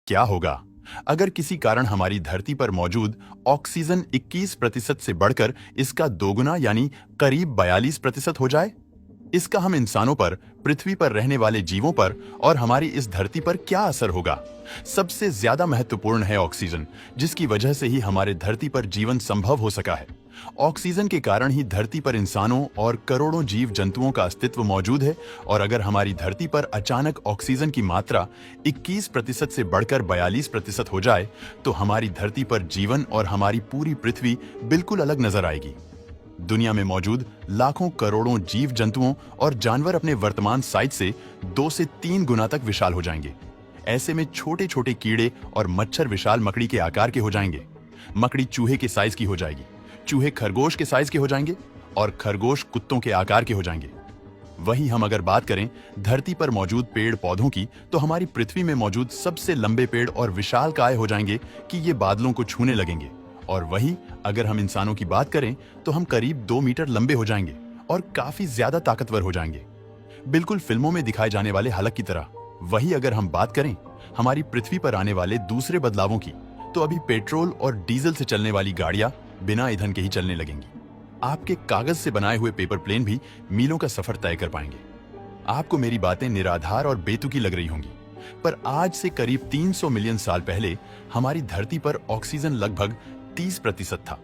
क्या होगा अगर किसी कारण हमारी धरती पर मौजूद ऑक्सीजन 21% से बढ़कर इसका दोगुना यानी करीब 42% हो जाए? इसका हम इंसानों पर, पृथ्वी पर रहने वाले जीवों पर और हमारी इस धरती पर क्या असर होगा? सबसे ज्यादा महत्वपूर्ण है ऑक्सीजन, जिसकी वजह से ही हमारे धरती पर जीवन संभव हो सका है। ऑक्सीजन के कारण ही धरती पर इंसानों और करोड़ों जीव जंतुओं का अस्तित्व मौजूद है। और अगर हमारी धरती पर अचानक ऑक्सीजन की मात्रा 21% से बढ़कर 42% हो जाए तो हमारी धरती पर जीवन और हमारी पूरी पृथ्वी बिल्कुल अलग नजर आएगी। दुनिया में मौजूद लाखों करोड़ों जीव जंतुओं और जानवर अपने वर्तमान साइज से 2 से 3 गुना तक विशाल हो जाएंगे। ऐसे में छोटे छोटे कीड़े और मच्छर विशाल मकड़ी के आकार के हो जाएंगे। मकड़ी चूहे के साइज की हो जाएगी, चूहे खरगोश के साइज के हो जाएंगे और खरगोश कुत्तों के आकार के हो जाएंगे। वहीं हम अगर बात करें धरती पर मौजूद पेड़ पौधों की, तो हमारी पृथ्वी में मौजूद सबसे लंबे पेड़ और विशालकाय हो जाएंगे कि ये बादलों को छूने लगेंगे। और वहीं अगर हम इंसानों की बात करें तो हम करीब 2 मीटर लंबे हो जाएंगे और काफी ज्यादा ताकतवर हो जाएंगे, बिल्कुल फिल्मों में दिखाए जाने वाले हलक की तरह। वहीं अगर हम बात करें हमारी पृथ्वी पर आने वाले दूसरे बदलावों की, तो अभी पेट्रोल और डीजल से चलने वाली गाड़ियां बिना ईंधन के ही चलने लगेंगी। आपके कागज से बनाए हुए पेपर प्लेन भी मीलों का सफर तय कर पाएंगे। आपको मेरी बातें निराधार और बेतुकी लग रही होंगी, पर आज से करीब 300 मिलियन साल पहले हमारी धरती पर ऑक्सीजन लगभग 30% था।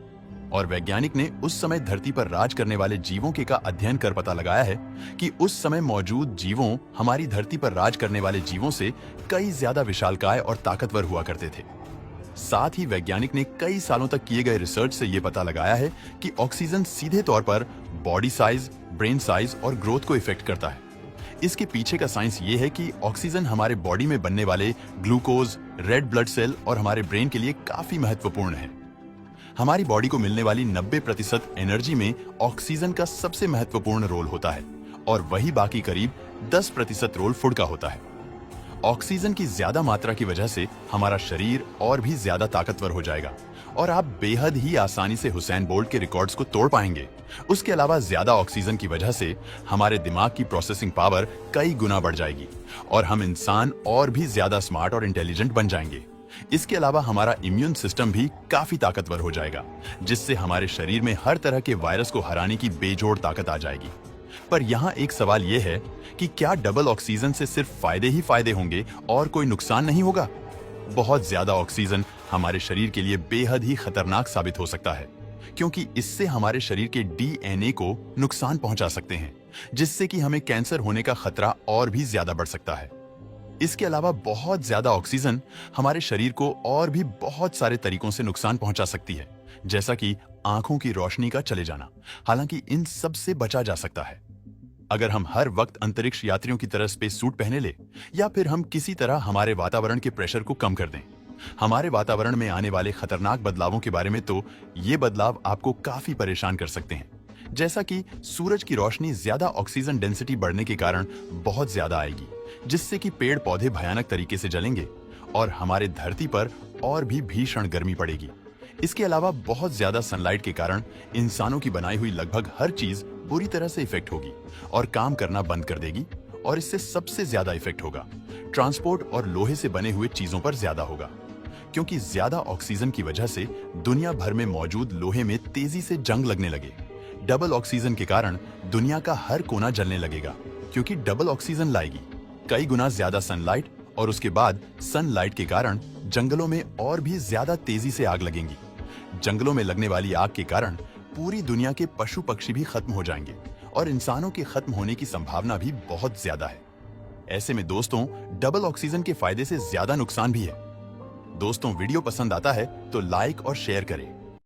और वैज्ञानिक ने उस समय धरती पर राज करने वाले जीवों के का अध्ययन कर पता लगाया है कि उस समय मौजूद जीवों हमारी धरती पर राज करने वाले जीवों से कई ज्यादा विशालकाय और ताकतवर हुआ करते थे। साथ ही वैज्ञानिक ने कई सालों तक किए गए रिसर्च से यह पता लगाया है कि ऑक्सीजन सीधे तौर पर बॉडी साइज, ब्रेन साइज और ग्रोथ को इफेक्ट करता है। इसके पीछे का साइंस ये है कि ऑक्सीजन हमारे बॉडी में बनने वाले ग्लूकोज, रेड ब्लड सेल और हमारे ब्रेन के लिए काफी महत्वपूर्ण है। हमारी बॉडी को मिलने वाली 90% एनर्जी में ऑक्सीजन का सबसे महत्वपूर्ण रोल होता है और वही बाकी करीब 10% रोल फूड का होता है। ऑक्सीजन की ज्यादा मात्रा की वजह से हमारा शरीर और भी ज्यादा ताकतवर हो जाएगा और आप बेहद ही आसानी से हुसैन बोल्ट के रिकॉर्ड्स को तोड़ पाएंगे। उसके अलावा ज्यादा ऑक्सीजन की वजह से हमारे दिमाग की प्रोसेसिंग पावर कई गुना बढ़ जाएगी और हम इंसान और भी ज्यादा स्मार्ट और इंटेलिजेंट बन जाएंगे। इसके अलावा हमारा इम्यून सिस्टम भी काफी ताकतवर हो जाएगा, जिससे हमारे शरीर में हर तरह के वायरस को हराने की बेजोड़ ताकत आ जाएगी। पर यहाँ एक सवाल यह है कि क्या डबल ऑक्सीजन से सिर्फ फायदे ही फायदे होंगे और कोई नुकसान नहीं होगा? बहुत ज्यादा ऑक्सीजन हमारे शरीर के लिए बेहद ही खतरनाक साबित हो सकता है, क्योंकि इससे हमारे शरीर के डीएनए को नुकसान पहुंचा सकते हैं, जिससे कि हमें कैंसर होने का खतरा और भी ज्यादा बढ़ सकता है। इसके अलावा बहुत ज्यादा ऑक्सीजन हमारे शरीर को और भी बहुत सारे तरीकों से नुकसान पहुंचा सकती है, जैसा कि आंखों की रोशनी का चले जाना। हालांकि इन सब से बचा जा सकता है अगर हम हर वक्त अंतरिक्ष यात्रियों की तरह स्पेस सूट पहने ले, या फिर हम किसी तरह हमारे वातावरण के प्रेशर को कम कर दें। हमारे वातावरण में आने वाले खतरनाक बदलावों के बारे में तो ये बदलाव आपको काफी परेशान कर सकते हैं, जैसा कि सूरज की रोशनी ज्यादा ऑक्सीजन डेंसिटी बढ़ने के कारण बहुत ज्यादा आएगी, जिससे कि पेड़ पौधे भयानक तरीके से जलेंगे और हमारे धरती पर और भी भीषण गर्मी पड़ेगी। इसके अलावा बहुत ज्यादा सनलाइट के कारण इंसानों की बनाई हुई लगभग हर चीज बुरी तरह से इफेक्ट होगी और काम करना बंद कर देगी। और इससे सबसे ज्यादा इफेक्ट होगा ट्रांसपोर्ट और लोहे से बने हुए चीजों पर ज्यादा होगा, क्योंकि ज्यादा ऑक्सीजन की वजह से दुनिया भर में मौजूद लोहे में तेजी से जंग लगने लगे। डबल ऑक्सीजन के कारण दुनिया का हर कोना जलने लगेगा, क्योंकि डबल ऑक्सीजन लाएगी कई गुना ज्यादा सनलाइट, और उसके बाद सनलाइट के कारण जंगलों में और भी ज्यादा तेजी से आग लगेंगी। जंगलों में लगने वाली आग के कारण पूरी दुनिया के पशु पक्षी भी खत्म हो जाएंगे और इंसानों के खत्म होने की संभावना भी बहुत ज्यादा है। ऐसे में दोस्तों, डबल ऑक्सीजन के फायदे से ज्यादा नुकसान भी है। दोस्तों, वीडियो पसंद आता है तो लाइक और शेयर करें